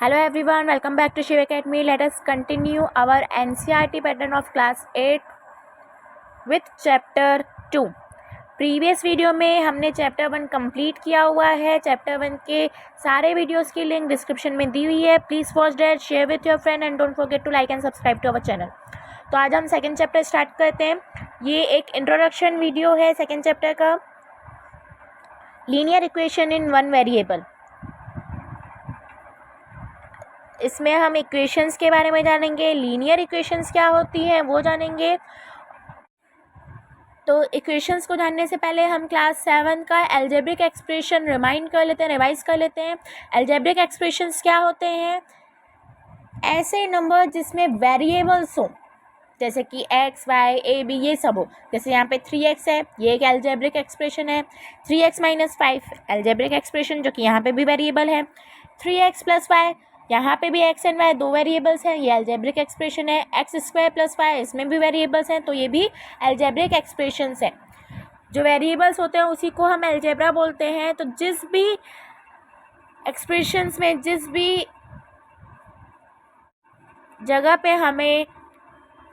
Hello everyone, welcome back to Shiv Academy. Let us continue our NCERT pattern of class 8 with chapter 2. Previous video में हमने chapter 1 complete किया हुआ है. Chapter 1 के सारे videos की लिंक डिस्क्रिप्शन में दी हुई है. Please watch that, share with your friend and don't forget to like and subscribe to our channel. तो आज हम सेकेंड चैप्टर स्टार्ट करते हैं. ये एक इंट्रोडक्शन वीडियो है सेकेंड चैप्टर का. Linear equation in one variable. इसमें हम इक्वेशंस के बारे में जानेंगे. लीनियर इक्वेशंस क्या होती हैं वो जानेंगे. तो इक्वेशंस को जानने से पहले हम क्लास 7 का अलजेब्रिक एक्सप्रेशन रिवाइज कर लेते हैं. अलजेब्रिक एक्सप्रेशंस क्या होते हैं? ऐसे नंबर जिसमें वेरिएबल्स हो, जैसे कि x, y, a, b ये सब हो. जैसे यहाँ पे 3x है, ये एक अलजेब्रिक एक्सप्रेशन है. 3x - 5 अलजेब्रिक एक्सप्रेशन जो कि यहाँ पे भी वेरिएबल है. 3x + y यहाँ पे भी x एंड y दो वेरिएबल्स हैं, ये अलजेब्रिक एक्सप्रेशन है. x² + y इसमें भी वेरिएबल्स हैं, तो ये भी अलजेब्रिक एक्सप्रेशंस हैं. जो वेरिएबल्स होते हैं उसी को हम अलजेब्रा बोलते हैं. तो जिस भी एक्सप्रेशंस में जिस भी जगह पे हमें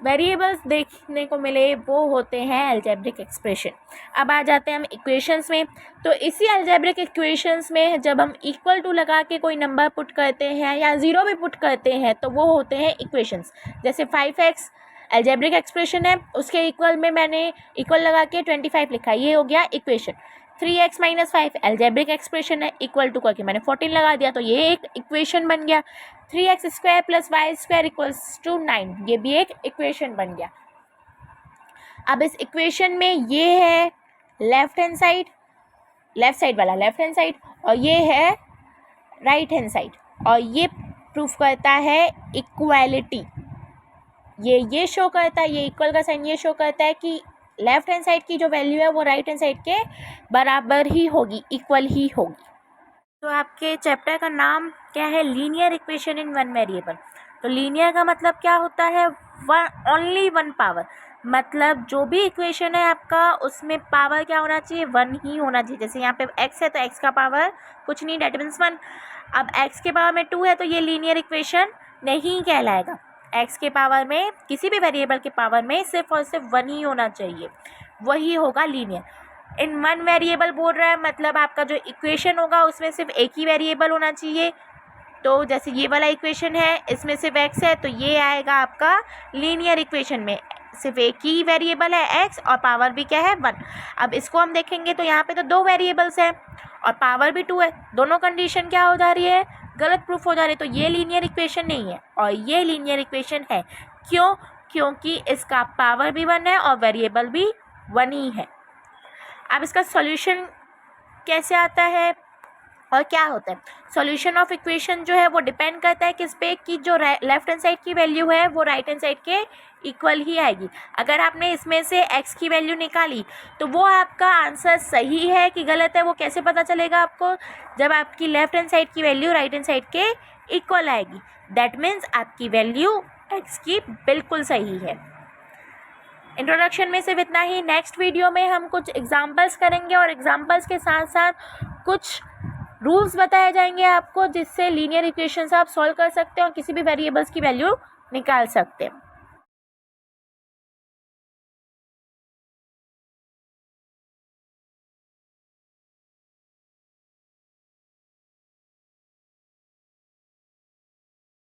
वेरिएबल्स देखने को मिले वो होते हैं अलजेब्रिक एक्सप्रेशन. अब आ जाते हैं हम इक्वेशंस में. तो इसी अलजेब्रिक इक्वेशंस में जब हम इक्वल टू लगा के कोई नंबर पुट करते हैं या ज़ीरो भी पुट करते हैं तो वो होते हैं इक्वेशंस. जैसे 5x अलजेब्रिक एक्सप्रेशन है, उसके इक्वल में मैंने इक्वल लगा के 25 लिखा, ये हो गया इक्वेशन. 3x - 5 अलजेब्रिक एक्सप्रेशन है, इक्वल टू करके मैंने 14 लगा दिया, तो ये एक इक्वेशन बन गया. 3x² + y² = 9, ये भी एक इक्वेशन बन गया. अब इस इक्वेशन में ये है लेफ्ट साइड वाला लेफ्ट हैंड साइड, और ये है राइट हैंड साइड, और ये प्रूफ करता है इक्वालिटी. ये शो करता है, ये इक्वल का साइन ये शो करता है कि लेफ्ट हैंड साइड की जो वैल्यू है वो राइट हैंड साइड के बराबर ही होगी, इक्वल ही होगी. तो आपके चैप्टर का नाम क्या है? Linear equation in one variable. तो लीनियर का मतलब क्या होता है? Only one power. मतलब जो भी इक्वेशन है आपका उसमें पावर क्या होना चाहिए? 1 ही होना चाहिए. जैसे यहाँ पे x है तो x का पावर कुछ नहीं, डेट मीन्स 1. अब x के पावर में 2 है तो ये लीनियर इक्वेशन नहीं कहलाएगा. x के पावर में किसी भी वेरिएबल के पावर में सिर्फ और सिर्फ 1 ही होना चाहिए, वही होगा लीनियर. इन वन वेरिएबल बोल रहा है, मतलब आपका जो इक्वेशन होगा उसमें सिर्फ एक ही वेरिएबल होना चाहिए. तो जैसे ये वाला इक्वेशन है, इसमें सिर्फ x है तो ये आएगा आपका लीनियर इक्वेशन में. सिर्फ एक ही वेरिएबल है x और पावर भी क्या है? 1. अब इसको हम देखेंगे तो यहाँ पे तो दो वेरिएबल्स हैं और पावर भी 2 है. दोनों कंडीशन क्या हो जा रही है? गलत प्रूफ हो जा रही है. तो ये लीनियर इक्वेशन नहीं है और ये लीनियर इक्वेशन है. क्यों? क्योंकि इसका पावर भी 1 है और वेरिएबल भी 1 ही है. अब इसका सॉल्यूशन कैसे आता है और क्या होता है? सॉल्यूशन ऑफ इक्वेशन जो है वो डिपेंड करता है किस पे, कि जो लेफ्ट हैंड साइड की वैल्यू है वो राइट हैंड साइड के इक्वल ही आएगी. अगर आपने इसमें से x की वैल्यू निकाली तो वो आपका आंसर सही है कि गलत है वो कैसे पता चलेगा आपको? जब आपकी लेफ्ट हैंड साइड की वैल्यू राइट हैंड साइड के इक्वल आएगी. दैट मीन्स आपकी वैल्यू x की बिल्कुल सही है. इंट्रोडक्शन में सिर्फ इतना ही. नेक्स्ट वीडियो में हम कुछ एग्जाम्पल्स करेंगे और एग्जाम्पल्स के साथ साथ कुछ रूल्स बताए जाएंगे आपको, जिससे लीनियर इक्वेशंस आप सॉल्व कर सकते हैं और किसी भी वेरिएबल्स की वैल्यू निकाल सकते हैं.